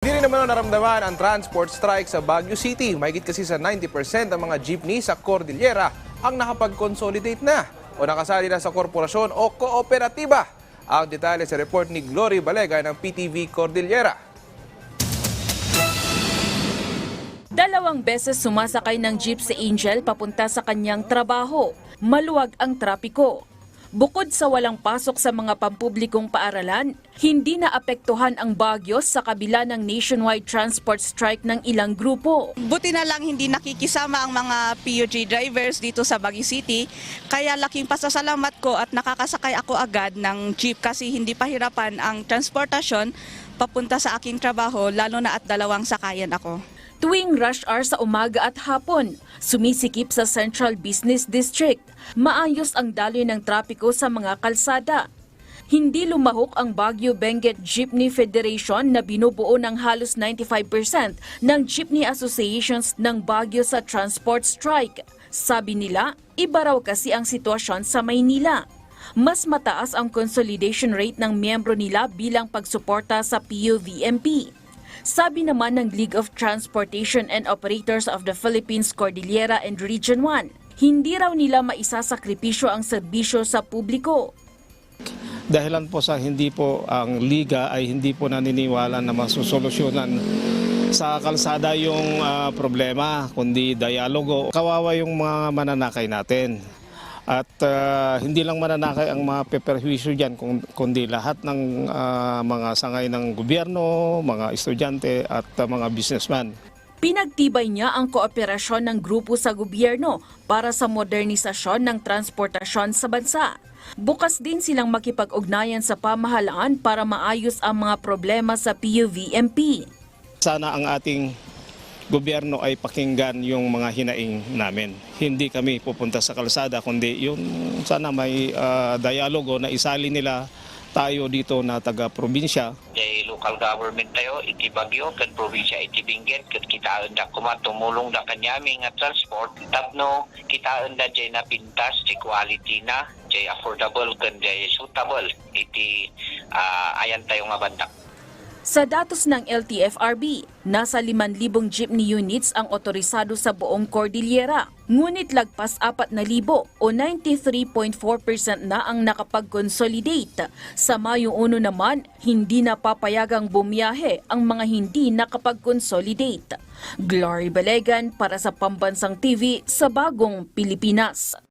Hindi rin naman naramdaman ang transport strike sa Baguio City. Mahigit kasi sa 90% ng mga jeepney sa Cordillera ang nakapag-consolidate na o nakasali na sa korporasyon o kooperatiba. Ang detalye sa report ni Glory Balega ng PTV Cordillera. Dalawang beses sumasakay ng jeep si Angel papunta sa kanyang trabaho. Maluwag ang trapiko. Bukod sa walang pasok sa mga pampublikong paaralan, hindi naapektuhan ang Baguio sa kabila ng nationwide transport strike ng ilang grupo. Buti na lang hindi nakikisama ang mga PUJ drivers dito sa Baguio City, kaya laking pasasalamat ko at nakakasakay ako agad ng jeep kasi hindi pahirapan ang transportasyon papunta sa aking trabaho, lalo na at dalawang sakayan ako. Tuwing rush hour sa umaga at hapon, sumisikip sa Central Business District. Maayos ang daloy ng trapiko sa mga kalsada. Hindi lumahok ang Baguio Benguet Jeepney Federation na binubuo ng halos 95% ng jeepney associations ng Baguio sa transport strike. Sabi nila, iba raw kasi ang sitwasyon sa Maynila. Mas mataas ang consolidation rate ng miyembro nila bilang pagsuporta sa PUVMP. Sabi naman ng League of Transportation and Operators of the Philippines Cordillera and Region 1, hindi raw nila maisasakripisyo ang serbisyo sa publiko. Dahilan po sa hindi po ang liga ay hindi po naniniwala na masusolusyonan sa kalsada yung problema, kundi dialogo. Kawawa yung mga mananakay natin. At hindi lang mananakay ang mga peperwisyo dyan, kundi lahat ng mga sangay ng gobyerno, mga estudyante at mga businessman. Pinagtibay niya ang kooperasyon ng grupo sa gobyerno para sa modernisasyon ng transportasyon sa bansa. Bukas din silang makipag-ugnayan sa pamahalaan para maayos ang mga problema sa PUVMP. Sana ang ating gobyerno ay pakinggan yung mga hinaing namin. Hindi kami pupunta sa kalsada, kundi yung sana may dialogo na isali nila tayo dito na taga-probinsya. Jay local government tayo, iti Baguio, kan probinsya iti Benguet, kat kita anda tumulong na kanyami nga transport. Tapno, kita anda jay na pintas, jay quality na, jay affordable, kan jay suitable. Iti ayan tayo nga bandak. Sa datos ng LTFRB, nasa 5,000 jeepney units ang otorisado sa buong Cordillera. Ngunit lagpas 4,000 o 93.4% na ang nakapag-consolidate. Sa Mayo 1 naman, hindi napapayagang bumiyahe ang mga hindi nakapag-consolidate. Glory Balegan para sa Pambansang TV sa Bagong Pilipinas.